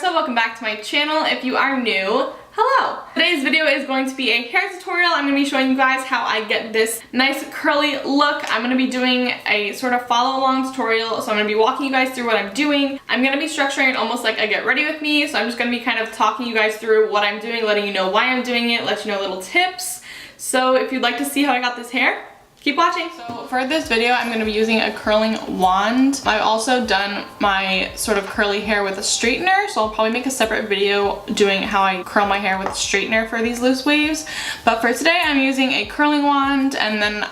Carissa, welcome back to my channel. If you are new, hello! Today's video is going to be a hair tutorial. I'm going to be showing you guys how I get this nice curly look. I'm going to be doing a sort of follow along tutorial, so I'm going to be walking you guys through what I'm doing. I'm going to be structuring it almost like a get ready with me, so I'm just going to be kind of talking you guys through what I'm doing, letting you know why I'm doing it, let you know little tips. So if you'd like to see how I got this hair, keep watching. So for this video, I'm going to be using a curling wand. I've also done my sort of curly hair with a straightener, so I'll probably make a separate video doing how I curl my hair with a straightener for these loose waves. But for today, I'm using a curling wand, and then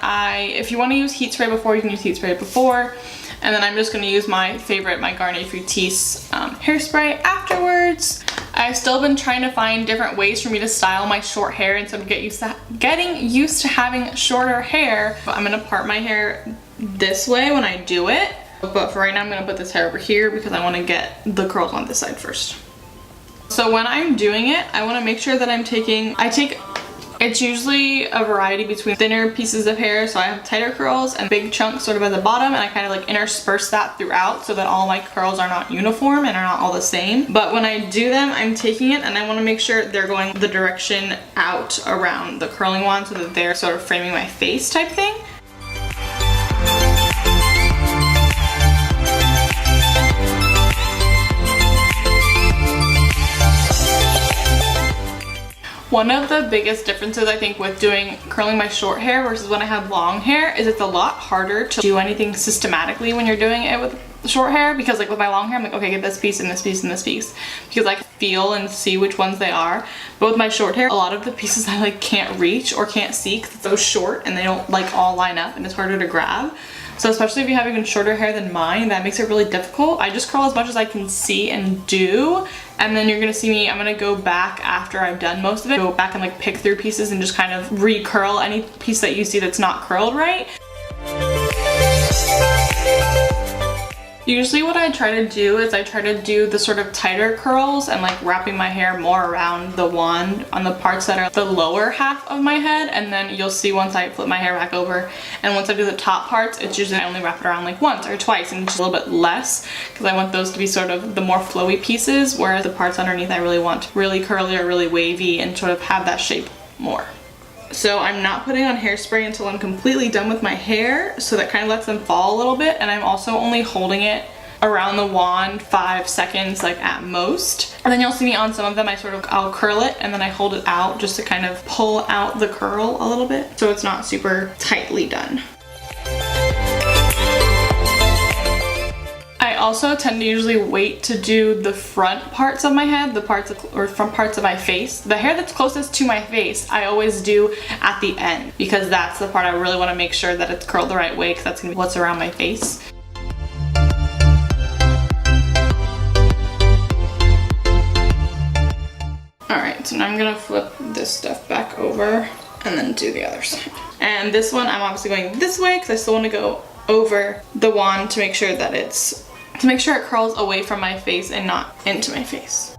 if you want to use heat spray before, you can use heat spray before. And then I'm just going to use my favorite, my Garnier Fructis hairspray afterwards. I've still been trying to find different ways for me to style my short hair instead of getting used to having shorter hair. I'm going to part my hair this way when I do it. But for right now, I'm going to put this hair over here because I want to get the curls on this side first. So when I'm doing it, I want to make sure that it's usually a variety between thinner pieces of hair, so I have tighter curls and big chunks sort of at the bottom, and I kind of like intersperse that throughout so that all my curls are not uniform and are not all the same. But when I do them, I'm taking it and I want to make sure they're going the direction out around the curling wand so that they're sort of framing my face type thing. One of the biggest differences I think with curling my short hair versus when I have long hair is it's a lot harder to do anything systematically when you're doing it with short hair, because like with my long hair I'm like, okay, get this piece and this piece and this piece, because I can feel and see which ones they are. But with my short hair, a lot of the pieces I like can't reach or can't see because it's so short and they don't like all line up and it's harder to grab. So especially if you have even shorter hair than mine, that makes it really difficult. I just curl as much as I can see and do, and then you're gonna see me, I'm gonna go back after I've done most of it, go back and like pick through pieces and just kind of re-curl any piece that you see that's not curled right. Usually what I try to do is I try to do the sort of tighter curls and like wrapping my hair more around the wand on the parts that are the lower half of my head, and then you'll see once I flip my hair back over and once I do the top parts, it's usually I only wrap it around like once or twice and just a little bit less because I want those to be sort of the more flowy pieces, whereas the parts underneath I really want really curly or really wavy and sort of have that shape more. So I'm not putting on hairspray until I'm completely done with my hair, so that kind of lets them fall a little bit, and I'm also only holding it around the wand 5 seconds like at most. And then you'll see me on some of them I'll curl it and then I hold it out just to kind of pull out the curl a little bit so it's not super tightly done. I also tend to usually wait to do the front parts of my head, front parts of my face. The hair that's closest to my face, I always do at the end because that's the part I really want to make sure that it's curled the right way because that's going to be what's around my face. Alright, so now I'm going to flip this stuff back over and then do the other side. And this one, I'm obviously going this way because I still want to go over the wand to make sure that it curls away from my face and not into my face.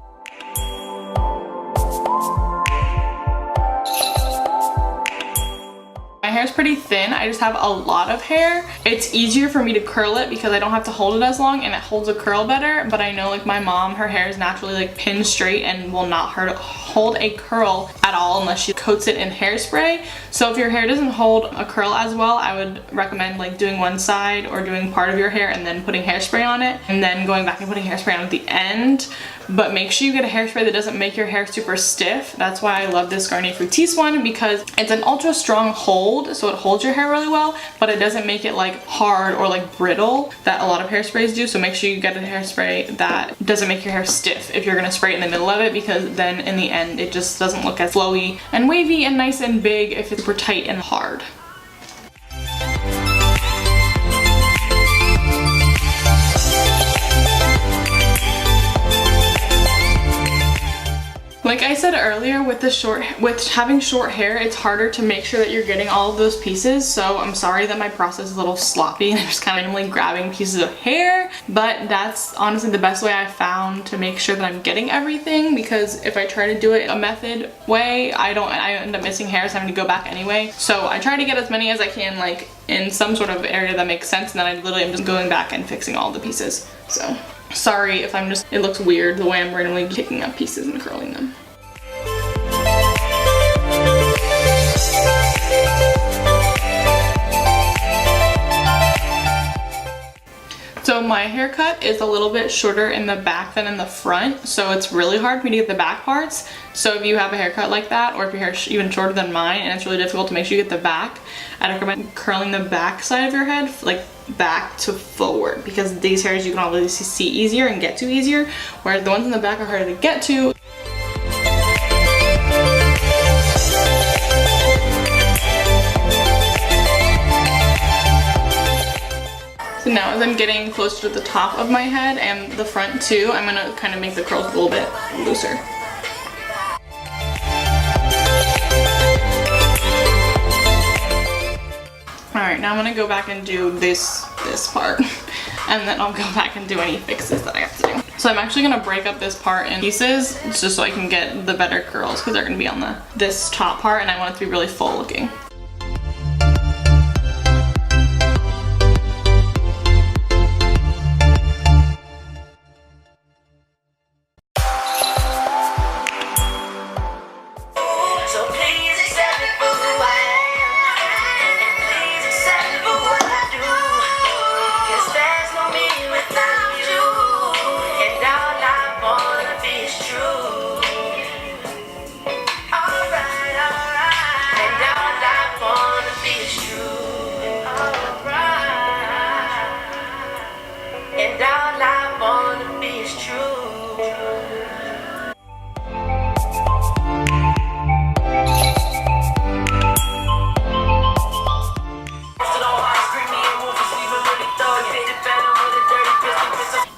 My hair is pretty thin, I just have a lot of hair. It's easier for me to curl it because I don't have to hold it as long and it holds a curl better, but I know like my mom, her hair is naturally like pinned straight and will not hold a curl at all unless she coats it in hairspray. So if your hair doesn't hold a curl as well, I would recommend like doing one side or doing part of your hair and then putting hairspray on it and then going back and putting hairspray on at the end. But make sure you get a hairspray that doesn't make your hair super stiff. That's why I love this Garnier Fructis one, because it's an ultra strong hold, so it holds your hair really well, but it doesn't make it like hard or like brittle that a lot of hairsprays do. So make sure you get a hairspray that doesn't make your hair stiff if you're gonna spray it in the middle of it, because then in the end it just doesn't look as flowy and wavy and nice and big if it's super tight and hard. Like I said earlier, with having short hair, it's harder to make sure that you're getting all of those pieces. So I'm sorry that my process is a little sloppy and I'm just kind of randomly grabbing pieces of hair, but that's honestly the best way I've found to make sure that I'm getting everything, because if I try to do it a method way, I end up missing hair, so I'm having to go back anyway. So I try to get as many as I can like in some sort of area that makes sense, and then I literally am just going back and fixing all the pieces. So sorry if it looks weird the way I'm randomly picking up pieces and curling them. So my haircut is a little bit shorter in the back than in the front, so it's really hard for me to get the back parts. So if you have a haircut like that, or if your hair is even shorter than mine and it's really difficult to make sure you get the back, I'd recommend curling the back side of your head, like back to forward, because these hairs you can obviously see easier and get to easier, whereas the ones in the back are harder to get to. So now as I'm getting closer to the top of my head and the front too, I'm gonna kind of make the curls a little bit looser. Alright, now I'm gonna go back and do this part, and then I'll go back and do any fixes that I have to do. So I'm actually gonna break up this part in pieces just so I can get the better curls, because they're gonna be on this top part, and I want it to be really full looking.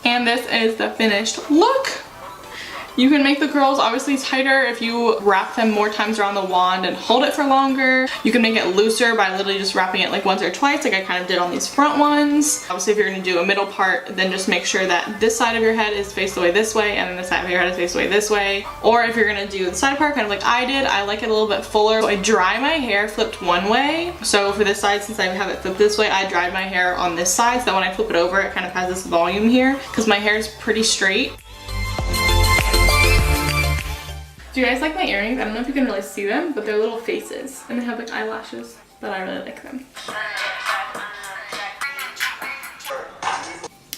And this is the finished look. You can make the curls obviously tighter if you wrap them more times around the wand and hold it for longer. You can make it looser by literally just wrapping it like once or twice, like I kind of did on these front ones. Obviously if you're going to do a middle part, then just make sure that this side of your head is faced the way this way, and then this side of your head is faced the way this way. Or if you're going to do the side part kind of like I did, I like it a little bit fuller. So I dry my hair flipped one way. So for this side, since I have it flipped this way, I dried my hair on this side so that when I flip it over, it kind of has this volume here, because my hair is pretty straight. Do you guys like my earrings? I don't know if you can really see them, but they're little faces, and they have like eyelashes, but I really like them.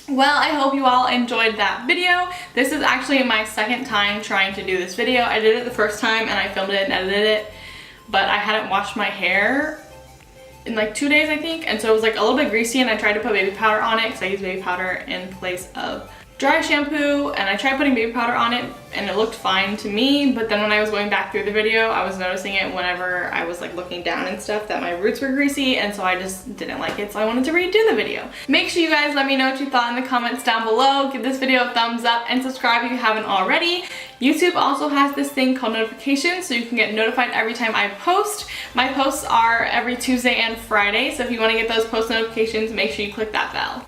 Well, I hope you all enjoyed that video. This is actually my second time trying to do this video. I did it the first time and I filmed it and edited it, but I hadn't washed my hair in like 2 days, I think, and so it was like a little bit greasy, and I tried to put baby powder on it because I use baby powder in place of dry shampoo, and I tried putting baby powder on it and it looked fine to me, but then when I was going back through the video, I was noticing it whenever I was like looking down and stuff that my roots were greasy, and so I just didn't like it, so I wanted to redo the video. Make sure you guys let me know what you thought in the comments down below. Give this video a thumbs up and subscribe if you haven't already. YouTube also has this thing called notifications, so you can get notified every time I post. My posts are every Tuesday and Friday, so if you want to get those post notifications, make sure you click that bell.